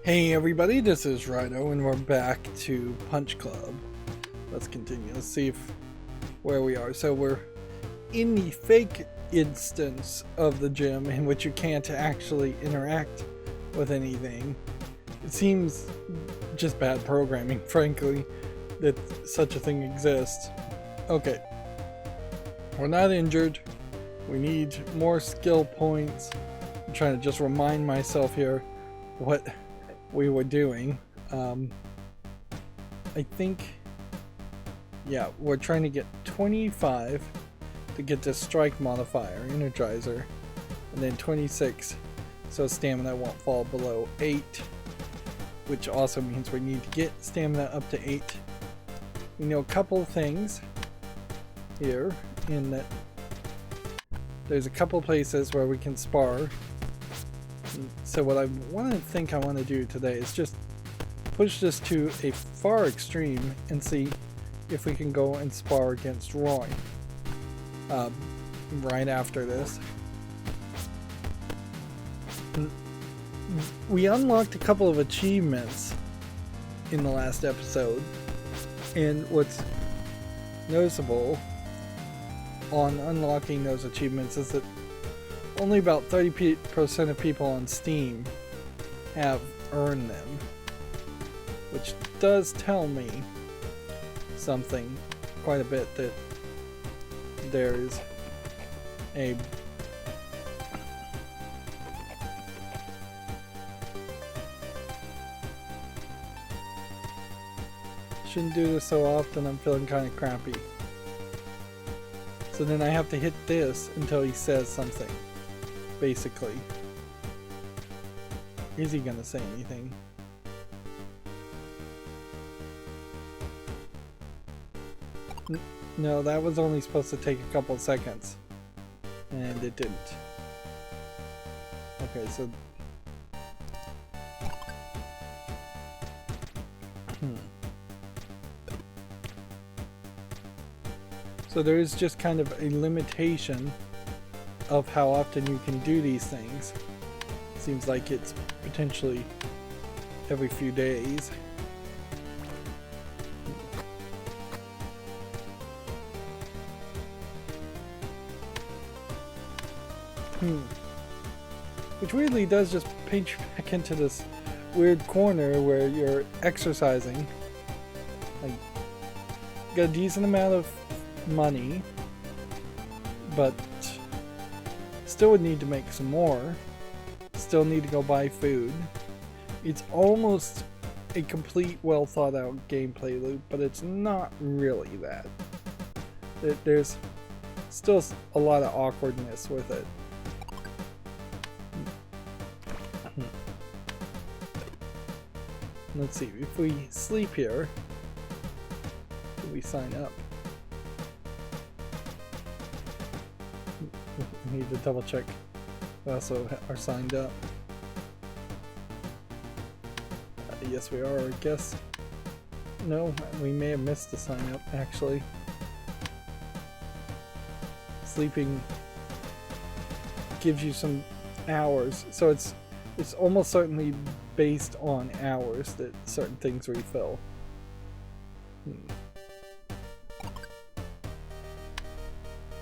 Hey everybody, this is Rydo and we're back to Punch Club. Let's continue. Let's see where we are. So we're in the fake instance of the gym in which you can't actually interact with anything. It seems just bad programming, frankly, that such a thing exists. Okay. We're not injured. We need more skill points. I'm trying to just remind myself here what we were doing. I think, yeah, we're trying to get 25 to get the strike modifier, Energizer, and then 26 so stamina won't fall below 8, which also means we need to get stamina up to 8. We know a couple things here in that there's a couple places where we can spar. So what I want to do today is just push this to a far extreme and see if we can go and spar against Roy right after this. We unlocked a couple of achievements in the last episode, and what's noticeable on unlocking those achievements is that only about 30% of people on Steam have earned them, which does tell me something quite a bit, that there's a shouldn't do this so often. I'm feeling kind of crappy. So then I have to hit this until he says something. Basically. Is he gonna say anything? No, that was only supposed to take a couple seconds. And it didn't. Okay, so... So there is just kind of a limitation of how often you can do these things. Seems like it's potentially every few days. Which weirdly does just paint you back into this weird corner where you're exercising. Like, you got a decent amount of money, but still would need to make some more. Still need to go buy food. It's almost a complete, well thought out gameplay loop, but it's not really that. There's still a lot of awkwardness with it. Let's see, if we sleep here, do we sign up? We need to double check. We also are signed up. Yes, we are, I guess. No, we may have missed the sign up, actually. Sleeping gives you some hours, so it's almost certainly based on hours that certain things refill.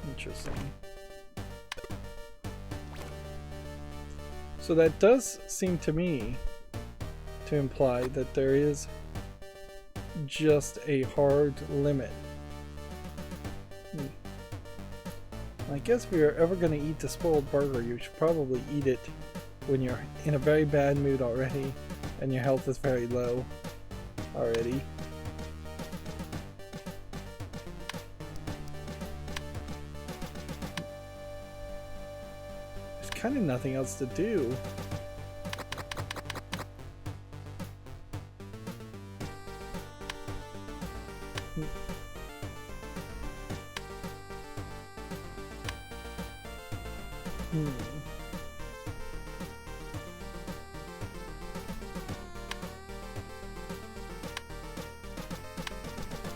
Interesting. So that does seem to me to imply that there is just a hard limit. I guess if you're ever going to eat the spoiled burger, you should probably eat it when you're in a very bad mood already and your health is very low already. Kind of nothing else to do.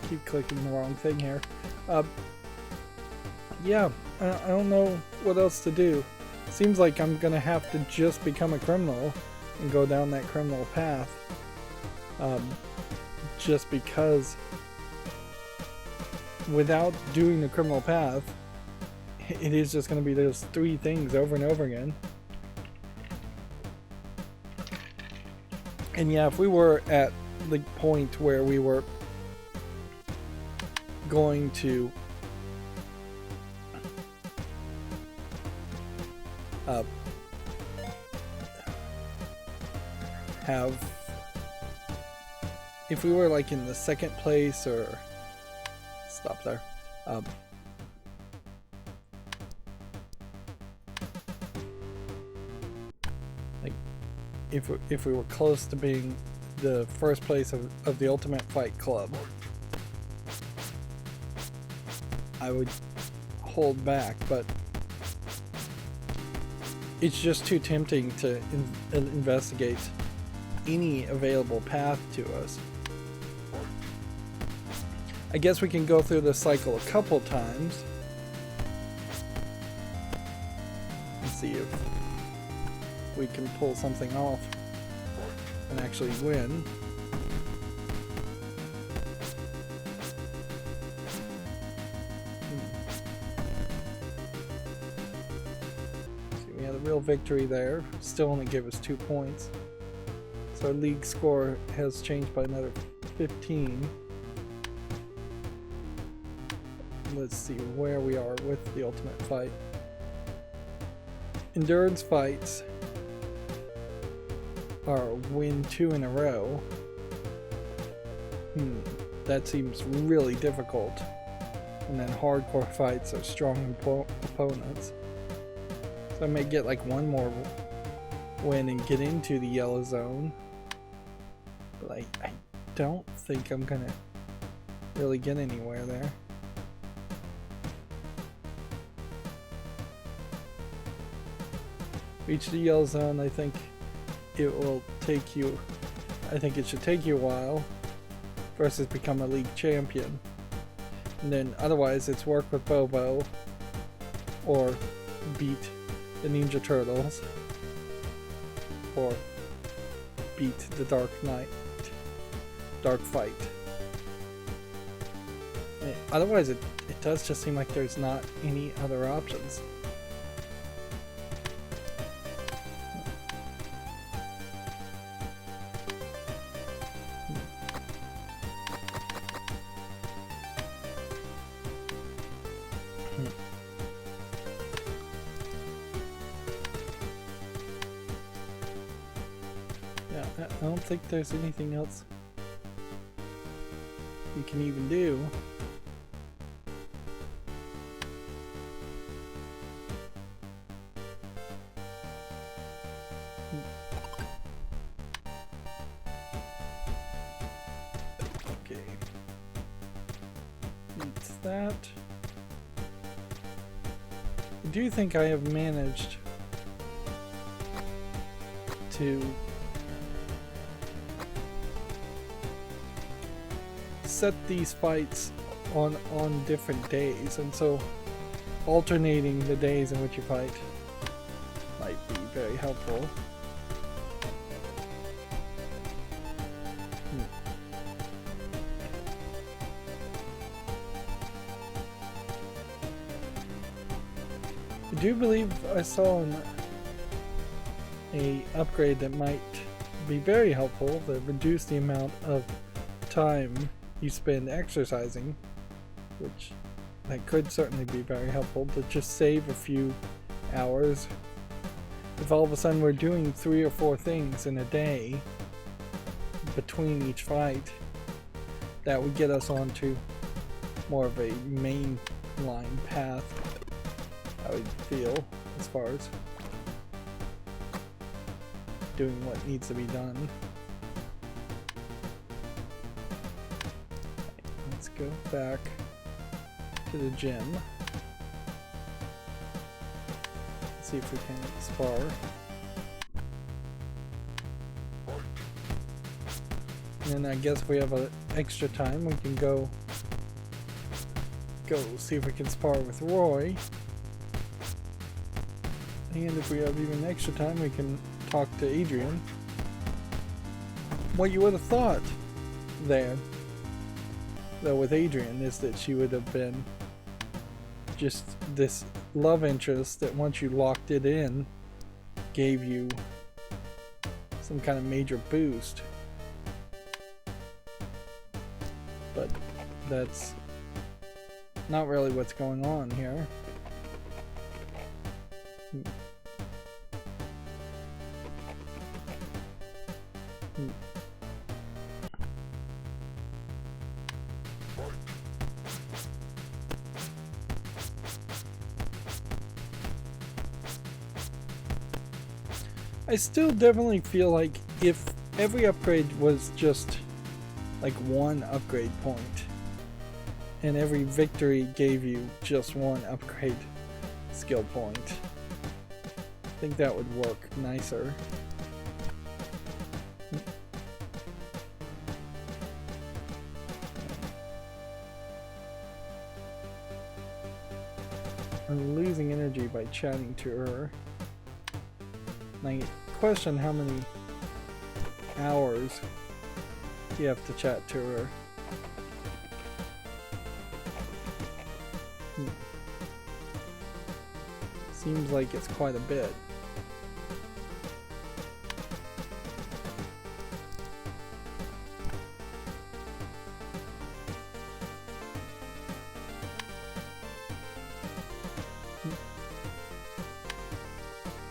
Keep clicking the wrong thing here. Yeah, I don't know what else to do. Seems like I'm gonna have to just become a criminal and go down that criminal path, just because without doing the criminal path, it is just going to be those 3 things over and over again. And yeah, if we were at the point where we were going to if we were like in the 2nd place, or stop there, like if we were close to being the 1st place of the Ultimate Fight Club, I would hold back, but it's just too tempting to investigate any available path to us. I guess we can go through this cycle a couple times and see if we can pull something off and actually win. See, we had a real victory there. Still only gave us 2 points. So our league score has changed by another 15. Let's see where we are with the Ultimate Fight. Endurance fights are win 2 in a row. That seems really difficult. And then hardcore fights are strong opponents. So I may get like 1 more win and get into the yellow zone. But I don't think I'm gonna really get anywhere there. Reach the yellow zone, I think it will take you, I think it should take you a while versus become a league champion. And then otherwise it's work with Bobo or beat the Ninja Turtles or beat the Dark Fight. Otherwise it does just seem like there's not any other options. I don't think there's anything else you can even do. Okay. It's that. I do think I have managed to set these fights on different days, and so alternating the days in which you fight might be very helpful. I do believe I saw a upgrade that might be very helpful that reduce the amount of time you spend exercising, which that could certainly be very helpful to just save a few hours. If all of a sudden we're doing 3 or 4 things in a day between each fight, that would get us onto more of a main line path, I would feel, as far as doing what needs to be done. Let's go back to the gym. See if we can spar. And then I guess if we have an extra time, we can go see if we can spar with Roy. And if we have even extra time, we can talk to Adrian what you would have thought there, though, with Adrian, is that she would have been just this love interest that once you locked it in, gave you some kind of major boost. But that's not really what's going on here. I still definitely feel like if every upgrade was just like one upgrade point and every victory gave you just one upgrade skill point, I think that would work nicer. I'm losing energy by chatting to her. I question how many hours you have to chat to her. Seems like it's quite a bit.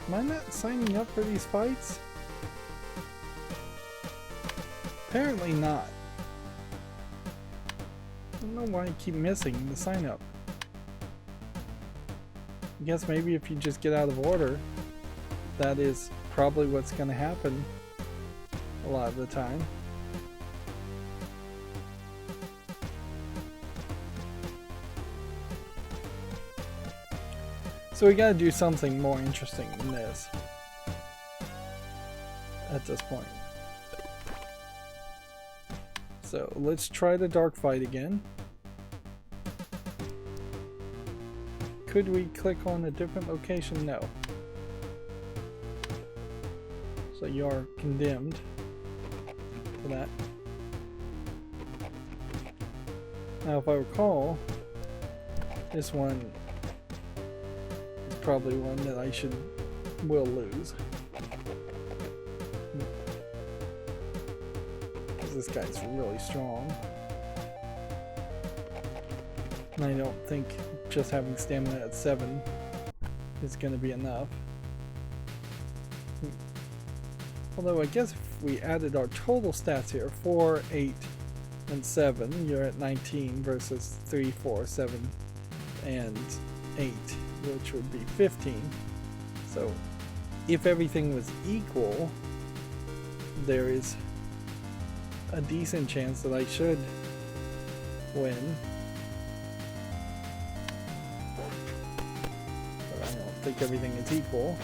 Am I not signing up for these fights? Apparently not. I don't know why I keep missing the sign up. I guess maybe if you just get out of order, that is probably what's going to happen a lot of the time. So we gotta do something more interesting than this at this point. So let's try the dark fight again. Could we click on a different location? No. So you are condemned for that. Now if I recall, this one is probably one that I will lose. Because this guy's really strong. And I don't think just having stamina at 7 is going to be enough. Although I guess if we added our total stats here, 4, 8, and 7, you're at 19 versus 3, 4, 7, and 8, which would be 15. So if everything was equal, there is a decent chance that I should win. But I don't think everything is equal.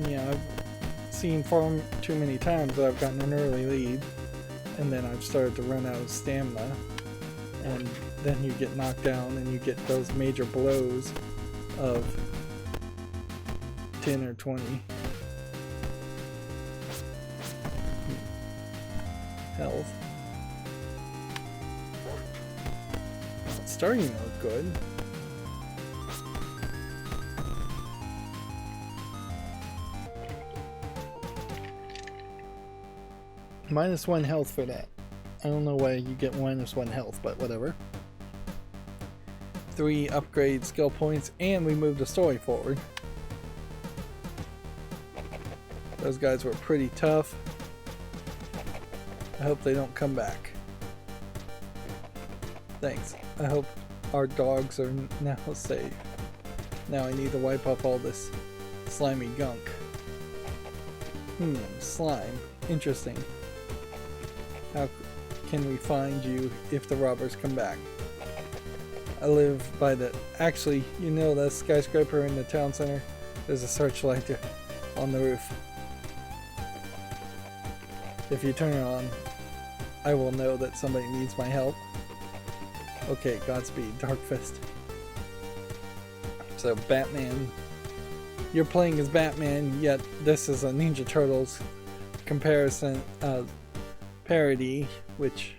Yeah, I've seen far too many times that I've gotten an early lead and then I've started to run out of stamina, and then you get knocked down and you get those major blows of 10 or 20 health. It's starting to look good. -1 health for that. I don't know why you get -1 health, but whatever. 3 upgrade skill points, and we moved the story forward. Those guys were pretty tough. I hope they don't come back. Thanks. I hope our dogs are now safe. Now I need to wipe up all this slimy gunk. Slime. Interesting. How can we find you if the robbers come back? I live by the... Actually, you know that skyscraper in the town center? There's a searchlight there on the roof. If you turn it on, I will know that somebody needs my help. Okay, Godspeed, Dark Fist. So Batman you're playing as Batman, yet this is a Ninja Turtles comparison parody, which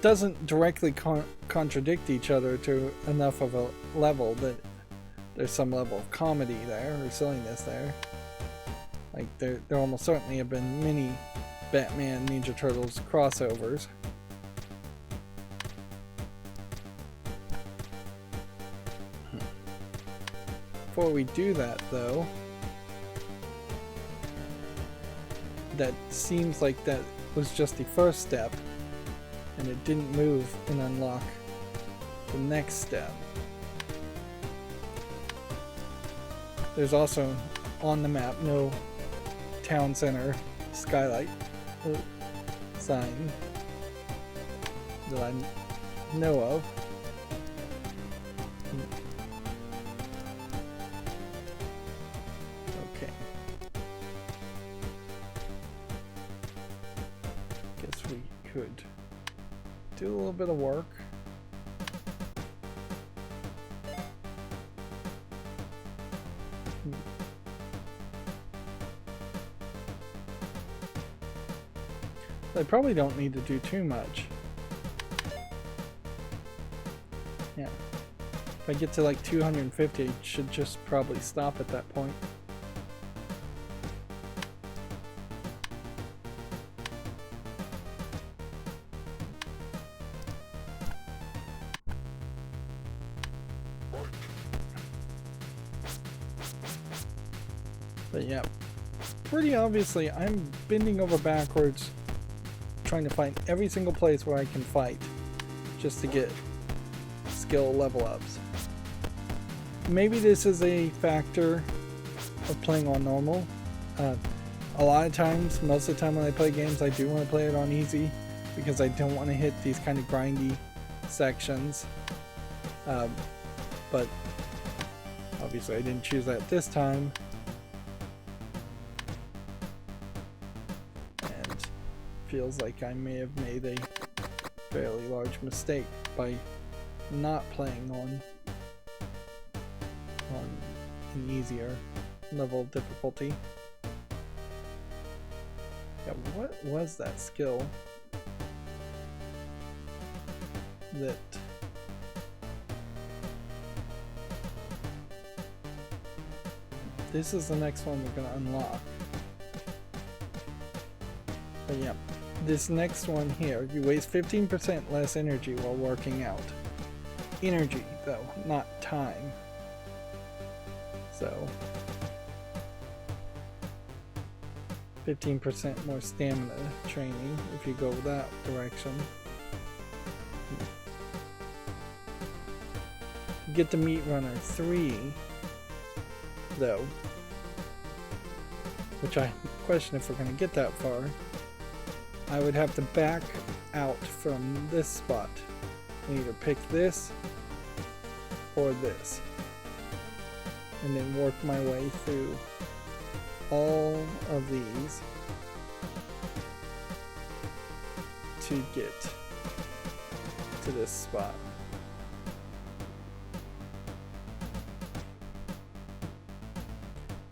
doesn't directly contradict each other to enough of a level that there's some level of comedy there or silliness there. Like there almost certainly have been many Batman Ninja Turtles crossovers. Before we do that though, that seems like that was just the first step and it didn't move and unlock the next step. There's also on the map no town center skylight sign that I know of. Okay. Guess we could do a little bit of work. I probably don't need to do too much. Yeah. If I get to like 250, I should just probably stop at that point. But yeah, pretty obviously I'm bending over backwards trying to find every single place where I can fight just to get skill level ups. Maybe this is a factor of playing on normal. A lot of times, most of the time when I play games, I do want to play it on easy because I don't want to hit these kind of grindy sections. But obviously I didn't choose that this time. Feels like I may have made a fairly large mistake by not playing on an easier level of difficulty. Yeah, what was that skill that this is the next one we're gonna unlock. But yeah. This next one here, you waste 15% less energy while working out. Energy, though, not time. So, 15% more stamina training if you go that direction. You get to meet runner 3, though, which I question if we're going to get that far. I would have to back out from this spot and either pick this or this and then work my way through all of these to get to this spot.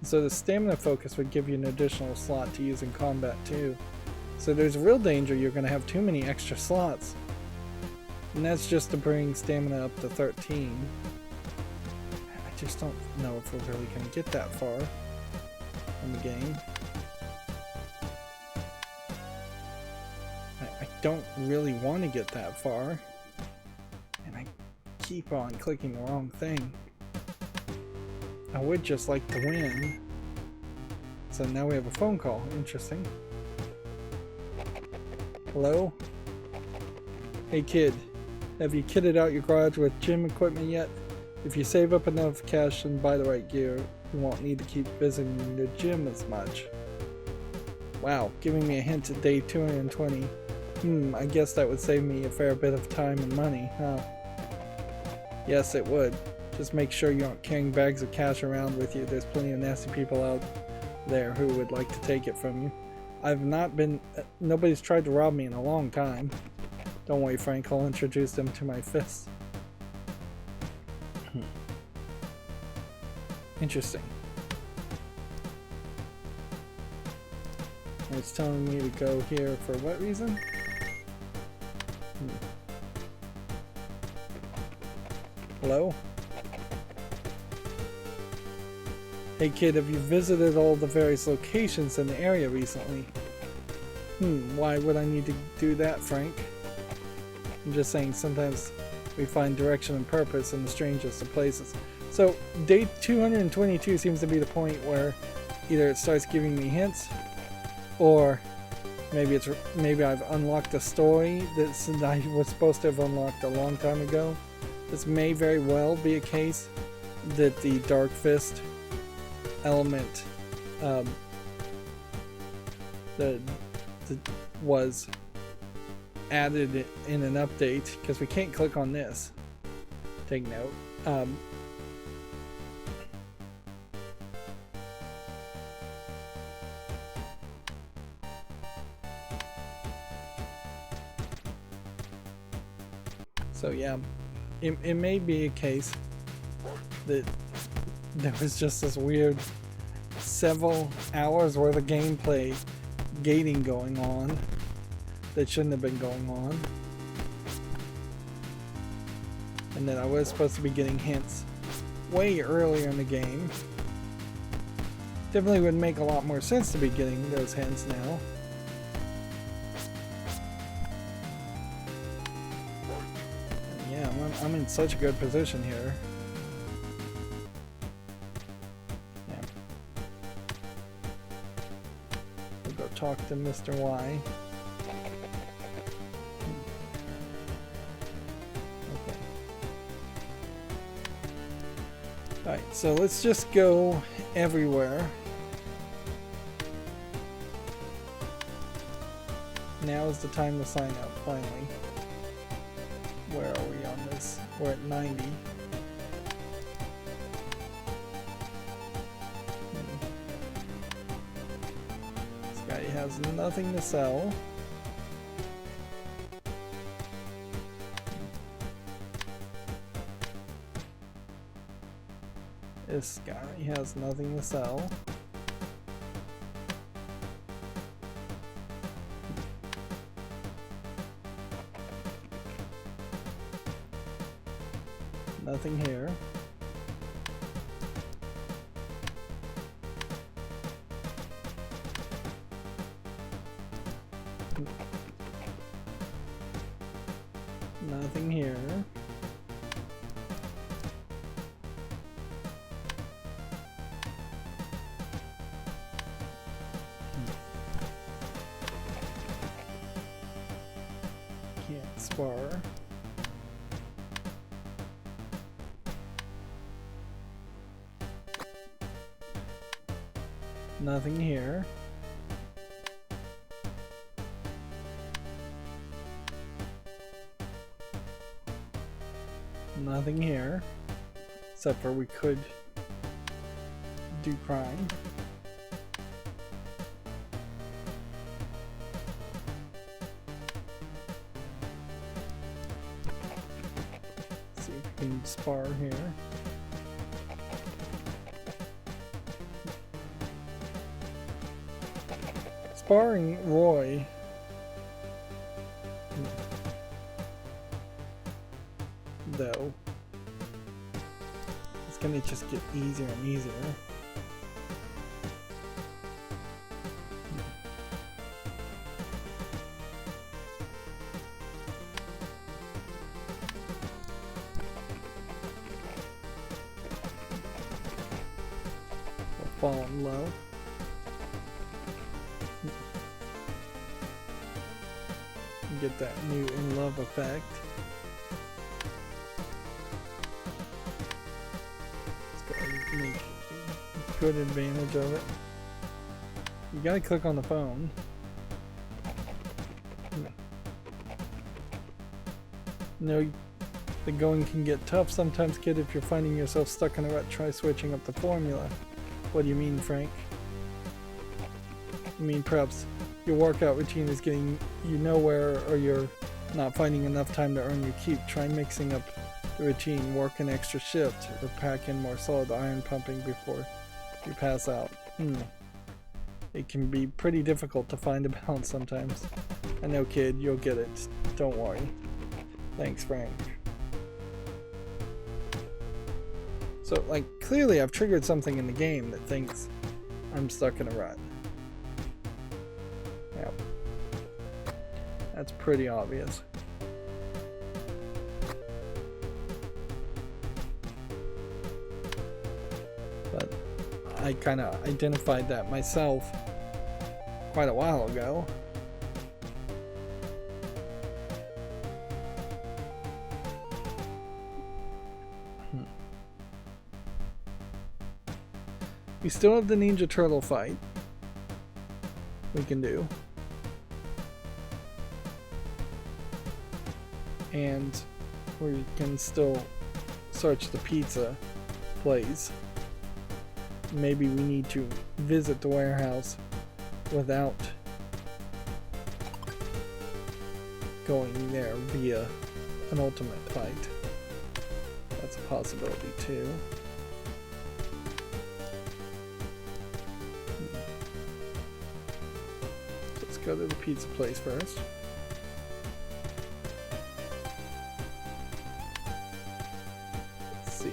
So the stamina focus would give you an additional slot to use in combat too. So there's a real danger you're going to have too many extra slots. And that's just to bring stamina up to 13. I just don't know if we're really going to get that far in the game. I don't really want to get that far. And I keep on clicking the wrong thing. I would just like to win. So now we have a phone call. Interesting. Hello? Hey kid, have you kitted out your garage with gym equipment yet? If you save up enough cash and buy the right gear, you won't need to keep visiting the gym as much. Wow, giving me a hint at day 220. I guess that would save me a fair bit of time and money, huh? Yes, it would. Just make sure you aren't carrying bags of cash around with you. There's plenty of nasty people out there who would like to take it from you. Nobody's tried to rob me in a long time. Don't worry, Frank, I'll introduce them to my fists. Interesting. It's telling me to go here for what reason? Hello? Hey kid, have you visited all the various locations in the area recently? Why would I need to do that, Frank? I'm just saying sometimes we find direction and purpose in the strangest of places. So, day 222 seems to be the point where either it starts giving me hints, or maybe I've unlocked a story that I was supposed to have unlocked a long time ago. This may very well be a case that the Dark Fist element that was added in an update, because we can't click on this. Take note. So yeah, it may be a case that there was just this weird several hours worth of gameplay gating going on that shouldn't have been going on, and that I was supposed to be getting hints way earlier in the game. Definitely would make a lot more sense to be getting those hints now. And yeah, I'm in such a good position here. Talk to Mr. Y. Okay. Alright, so let's just go everywhere. Now is the time to sign up, finally. Where are we on this? We're at 90. Has nothing to sell. This guy has nothing to sell. Nothing here. Nothing here. Can't spar. Nothing here. Nothing here, except for we could do crime. Let's see if we can spar here. Sparring Roy. Though it's gonna just get easier and easier. We'll fall in love. Get that new in love effect. Make good advantage of it. You gotta click on the phone. No, the going can get tough sometimes, kid. If you're finding yourself stuck in a rut, try switching up the formula. What do you mean, Frank? I mean, perhaps your workout routine is getting you nowhere, or you're not finding enough time to earn your keep. Try mixing up the routine, work an extra shift, or pack in more solid iron pumping before you pass out. It can be pretty difficult to find a balance sometimes. I know, kid, you'll get it. Don't worry. Thanks, Frank. So, like, clearly I've triggered something in the game that thinks I'm stuck in a rut. Yep. That's pretty obvious. But I kind of identified that myself quite a while ago. We still have the Ninja Turtle fight we can do. And we can still search the pizza place. Maybe we need to visit the warehouse without going there via an ultimate fight. That's a possibility too. Let's go to the pizza place first. Let's see.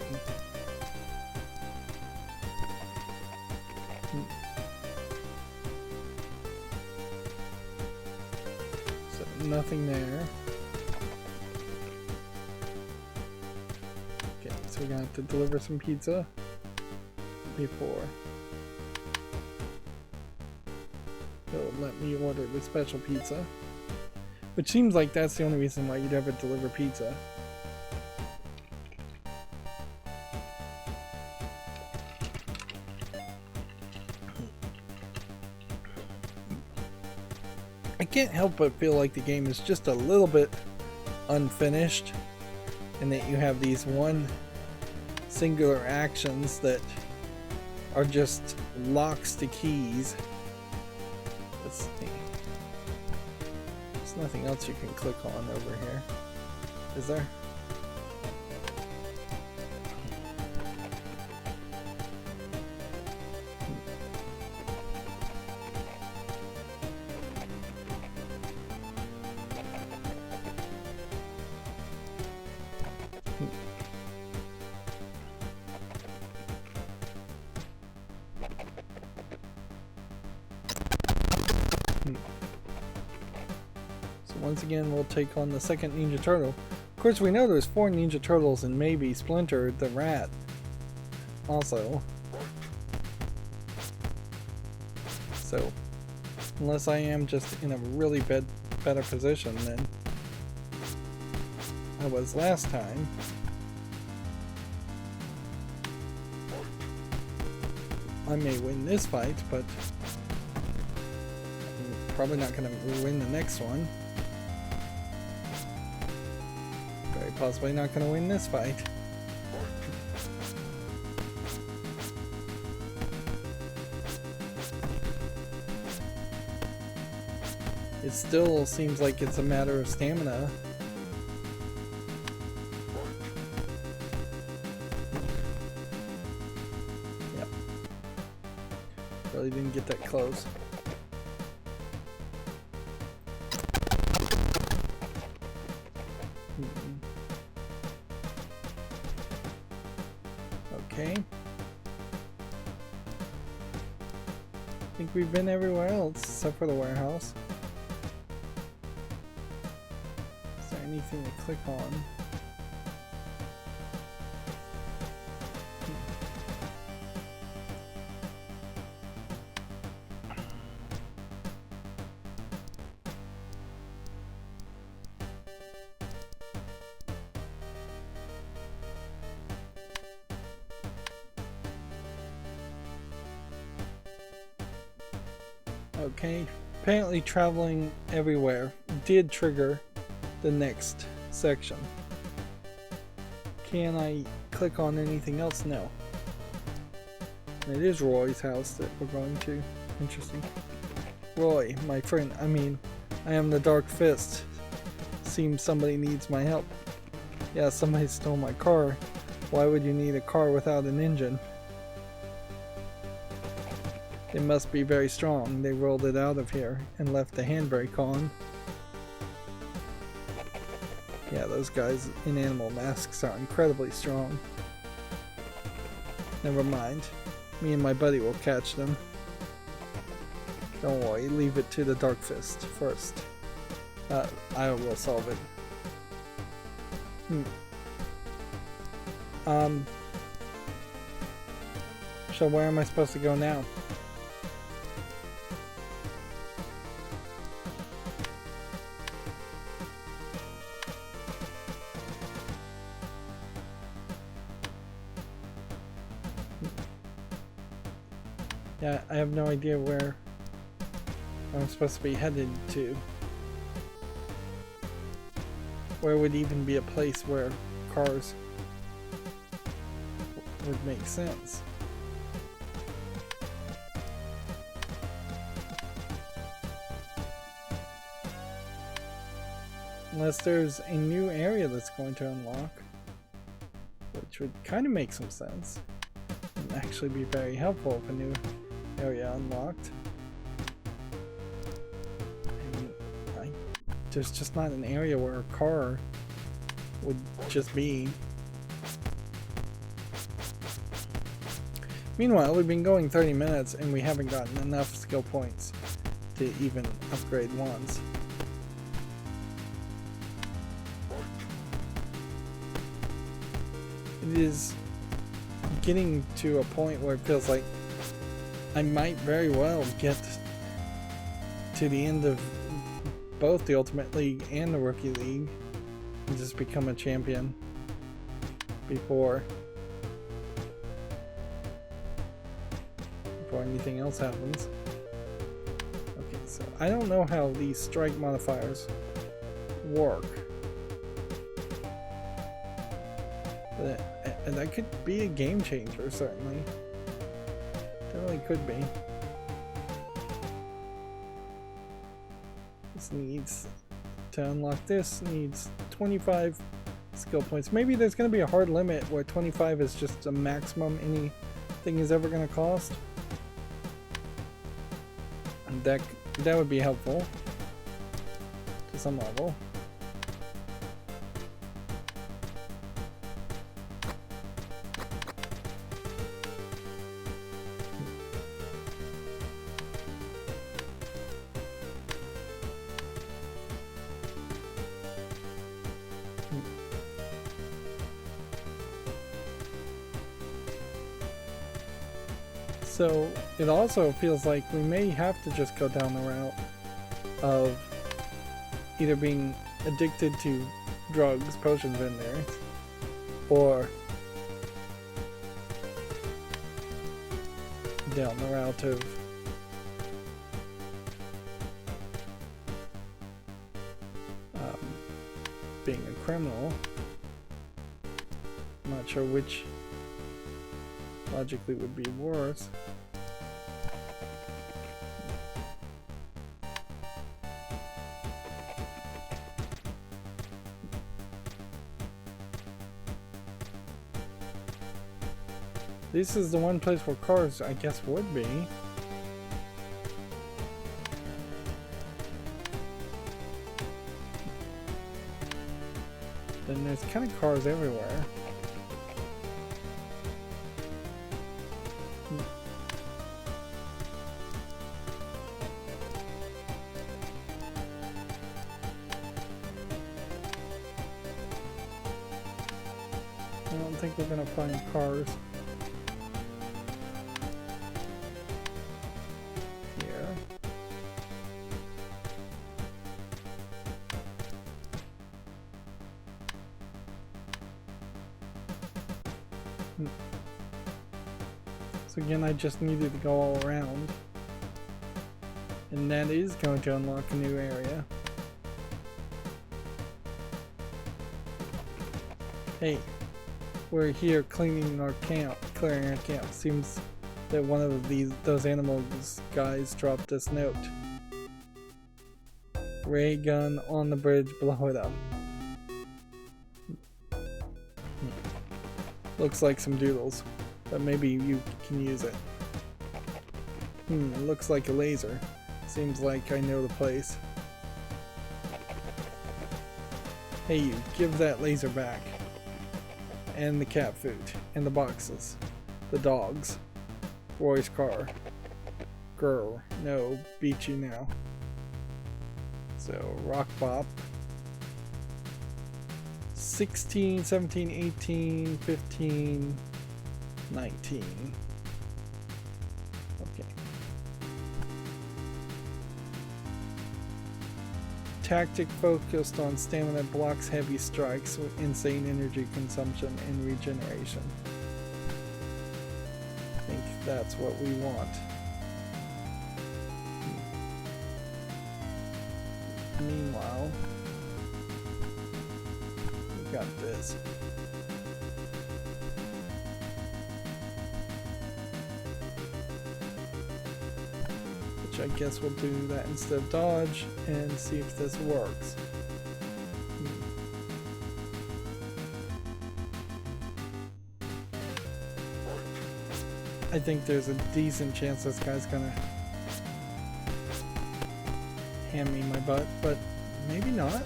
So nothing there. Okay, so we're gonna have to deliver some pizza before they'll let me order the special pizza. Which seems like that's the only reason why you'd ever deliver pizza. I can't help but feel like the game is just a little bit unfinished, and that you have these one singular actions that are just locks to keys. Let's see. There's nothing else you can click on over here, is there? Once again, we'll take on the second Ninja Turtle. Of course, we know there's 4 Ninja Turtles and maybe Splinter the rat also. So, unless I am just in a really better position than I was last time. I may win this fight, but I'm probably not going to win the next one. Very possibly not going to win this fight. It still seems like it's a matter of stamina. Yep. Really didn't get that close. Okay. I think we've been everywhere else except for the warehouse. Is there anything to click on? Okay, apparently traveling everywhere did trigger the next section. Can I click on anything else? No. It is Roy's house that we're going to. Interesting. Roy, my friend, I am the Dark Fist. Seems somebody needs my help. Yeah, somebody stole my car. Why would you need a car without an engine? They must be very strong. They rolled it out of here and left the handbrake on. Yeah, those guys in animal masks are incredibly strong. Never mind. Me and my buddy will catch them. Don't worry, leave it to the Dark Fist first. I will solve it. So where am I supposed to go now? Yeah, I have no idea where I'm supposed to be headed to. Where would even be a place where cars would make sense? Unless there's a new area that's going to unlock, which would kind of make some sense and actually be very helpful if a new area unlocked. And there's just not an area where a car would just be. Meanwhile, we've been going 30 minutes and we haven't gotten enough skill points to even upgrade wands. It is getting to a point where it feels like I might very well get to the end of both the Ultimate League and the Rookie League and just become a champion before anything else happens. Okay, so I don't know how these strike modifiers work. But that could be a game changer, certainly. Definitely could be. This needs to unlock this needs 25 skill points. Maybe there's going to be a hard limit where 25 is just a maximum anything is ever going to cost. And that would be helpful to some level. So it also feels like we may have to just go down the route of either being addicted to drugs, potion vendors, or down the route of being a criminal. I'm not sure which logically would be worse. This is the one place where cars, I guess, would be. Then there's kind of cars everywhere. I don't think we're gonna find cars here. So again, I just needed to go all around, and that is going to unlock a new area. Hey. We're here clearing our camp. Seems that one of those animals guys dropped this note. Ray gun on the bridge, blow it up. Looks like some doodles, but maybe you can use it. It looks like a laser. Seems like I know the place. Hey you, give that laser back. And the cat food. And the boxes. The dogs. Roy's car. Girl. No, beat you now. So, rock bop. 16, 17, 18, 15, 19. Okay. Tactic focused on stamina blocks heavy strikes with insane energy consumption and regeneration. I think that's what we want. Meanwhile, we got this. Which I guess we'll do that instead of dodge and see if this works. I think there's a decent chance this guy's gonna hand me my butt, but maybe not.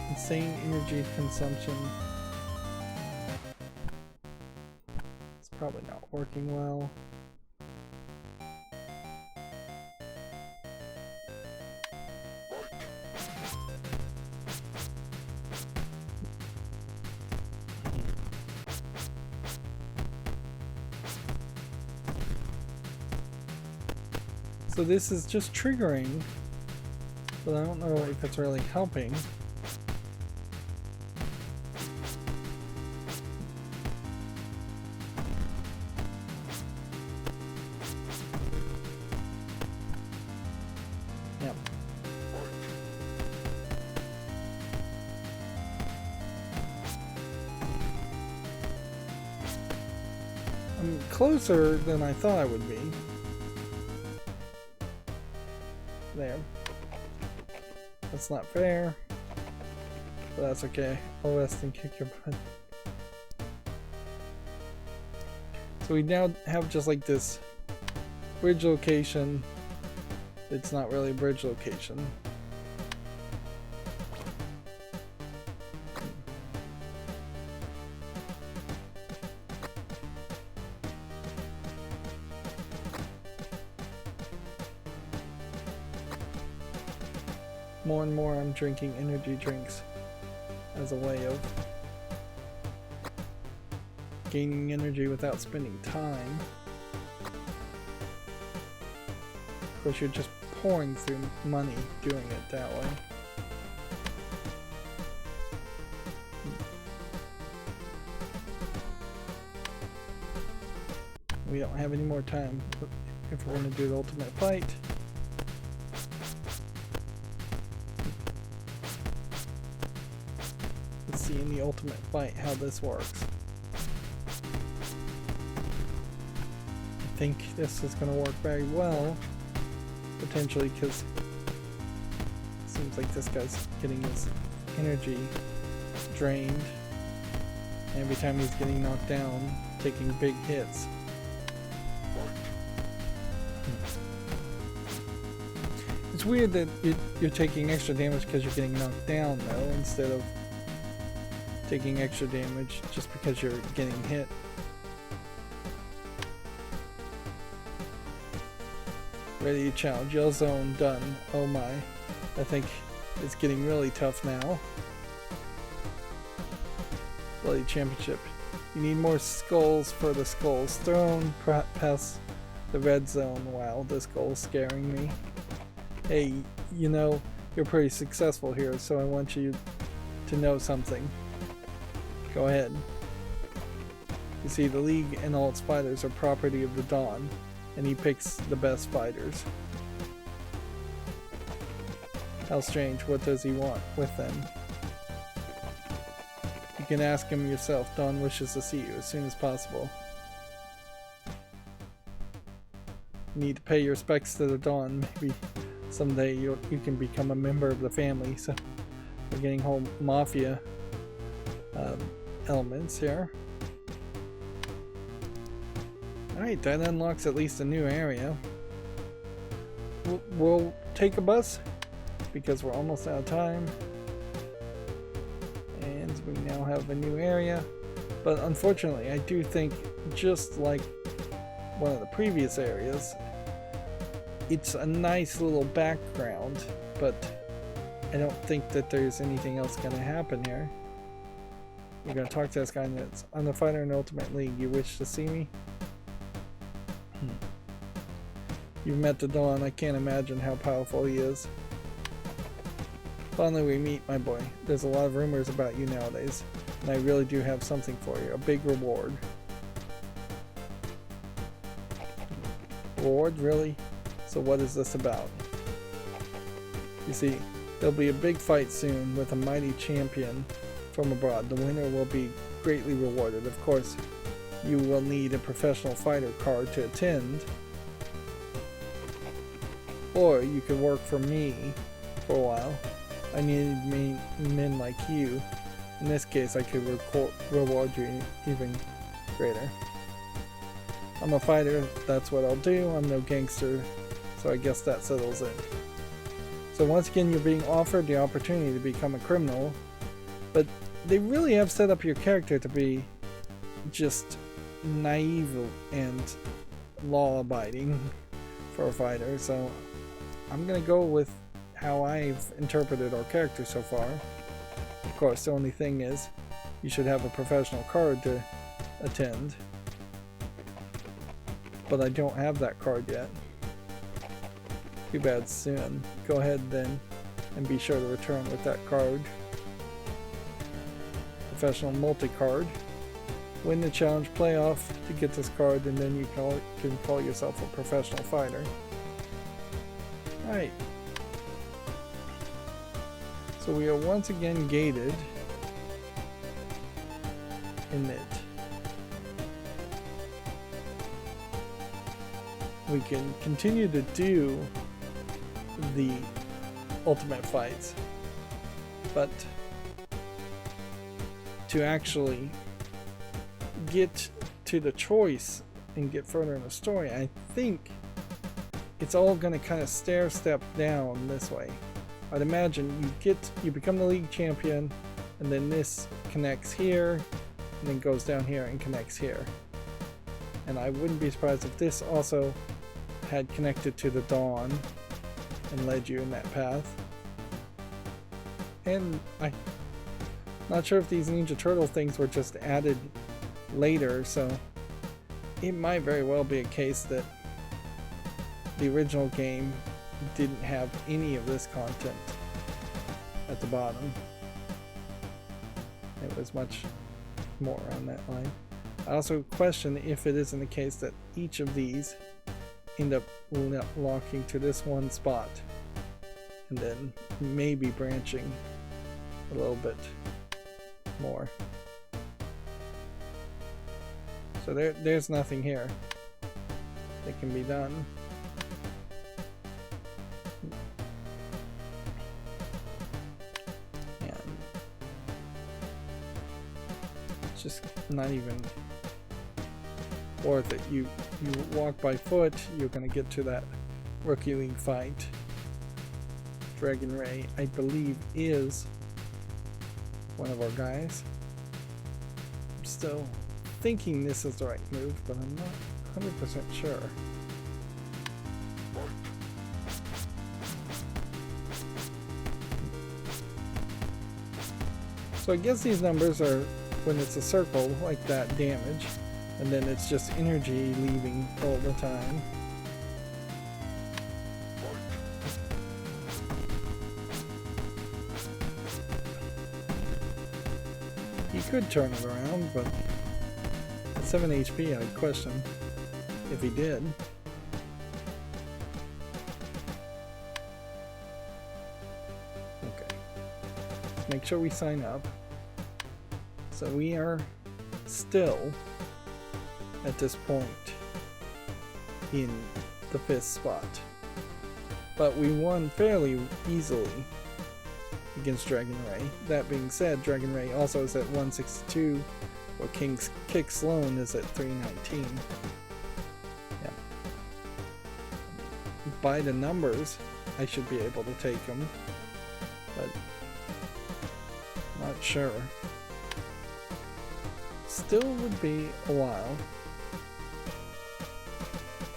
Insane energy consumption. It's probably not working well. So this is just triggering, but I don't know if it's really helping. Yep. I'm closer than I thought I would be. There. That's not fair, but that's okay. I'll rest and kick your butt. So we now have just like this bridge location. It's not really a bridge location. More and more I'm drinking energy drinks as a way of gaining energy without spending time. Of course, you're just pouring through money doing it that way. We don't have any more time if we're going to do the ultimate fight. Let's see in the ultimate fight how this works. I think this is going to work very well, potentially, because it seems like this guy's getting his energy drained. And every time he's getting knocked down, taking big hits. It's weird that you're taking extra damage because you're getting knocked down, though, instead of taking extra damage just because you're getting hit. Ready to challenge. Yellow zone done. Oh my. I think it's getting really tough now. Bloody championship. You need more skulls for the skulls thrown past the red zone. Wow, this goal's scaring me. Hey, you know, you're pretty successful here, so I want you to know something. Go ahead. You see, the League and all its fighters are property of the Dawn, and he picks the best fighters. How strange. What does he want with them? You can ask him yourself. Dawn wishes to see you as soon as possible. You need to pay your respects to the Dawn. Maybe someday you can become a member of the family. So we're getting whole mafia elements here. Alright, that unlocks at least a new area. We'll take a bus because we're almost out of time. And we now have a new area. But unfortunately, I do think, just like one of the previous areas, it's a nice little background, but I don't think that there's anything else going to happen here. We're going to talk to this guy that's on the Fighter and Ultimate League. You wish to see me? You've met the Dawn. I can't imagine how powerful he is. Finally we meet, my boy. There's a lot of rumors about you nowadays, and I really do have something for you. A big reward. Reward? Really? So what is this about? You see, there'll be a big fight soon with a mighty champion from abroad. The winner will be greatly rewarded. Of course, you will need a professional fighter card to attend. Or you could work for me for a while. I needed men like you. In this case, I could reward you even greater. I'm a fighter, that's what I'll do. I'm no gangster, so I guess that settles it. So once again, you're being offered the opportunity to become a criminal, but they really have set up your character to be just naive and law-abiding for a fighter, so I'm gonna go with how I've interpreted our character so far. Of course, the only thing is you should have a professional card to attend, but I don't have that card yet. Too bad. Soon. Go ahead then and be sure to return with that card. Professional multi-card. Win the challenge playoff to get this card, and then you can call yourself a professional fighter. Alright. So we are once again gated in it. We can continue to do the ultimate fights, but to actually get to the choice and get further in the story, I think it's all going to kind of stair step down this way. I'd imagine you become the league champion, and then this connects here, and then goes down here and connects here. And I wouldn't be surprised if this also had connected to the Dawn and led you in that path. And I'm not sure if these Ninja Turtle things were just added later, so it might very well be a case that the original game didn't have any of this content at the bottom. It was much more on that line. I also question if it isn't the case that each of these end up locking to this one spot and then maybe branching a little bit more. So there's nothing here that can be done. And it's just not even worth it. You walk by foot, you're gonna get to that rookie league fight. Dragon Ray, I believe, is one of our guys. I'm still thinking this is the right move, but I'm not 100% sure. So I guess these numbers are when it's a circle like that damage, and then it's just energy leaving all the time. He could turn it around, but at 7 HP I'd question if he did. Okay. Let's make sure we sign up. So we are still at this point in the 5th spot. but we won fairly easily against Dragon Ray. That being said, Dragon Ray also is at 162, while King's Kick Sloan is at 319. Yeah. By the numbers, I should be able to take him, but not sure. Still would be a while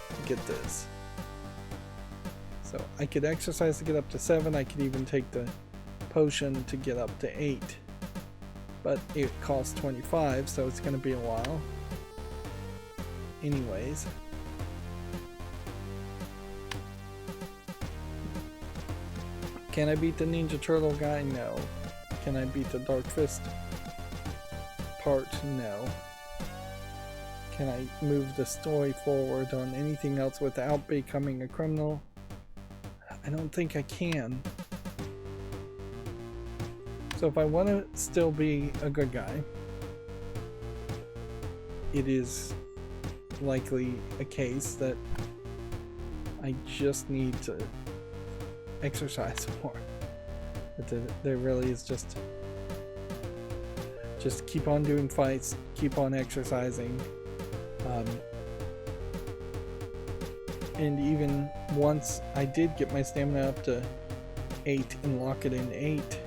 to get this. So I could exercise to get up to 7. I could even take the potion to get up to 8. But it costs 25, so it's going to be a while. Anyways. Can I beat the Ninja Turtle guy? No. Can I beat the Dark Fist part? No. Can I move the story forward on anything else without becoming a criminal? I don't think I can. So if I want to still be a good guy, it is likely a case that I just need to exercise more. But there really is just keep on doing fights, keep on exercising, and even once I did get my stamina up to 8 and lock it in 8,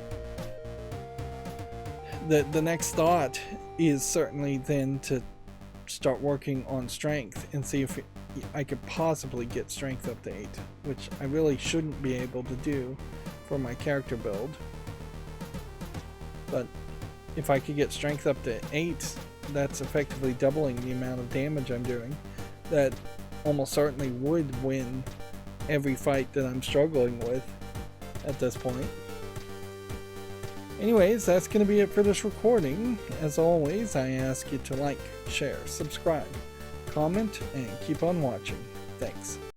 the next thought is certainly then to start working on strength and see if I could possibly get strength up to 8, which I really shouldn't be able to do for my character build. But if I could get strength up to 8, that's effectively doubling the amount of damage I'm doing. That almost certainly would win every fight that I'm struggling with at this point. Anyways, that's going to be it for this recording. As always, I ask you to like, share, subscribe, comment, and keep on watching. Thanks.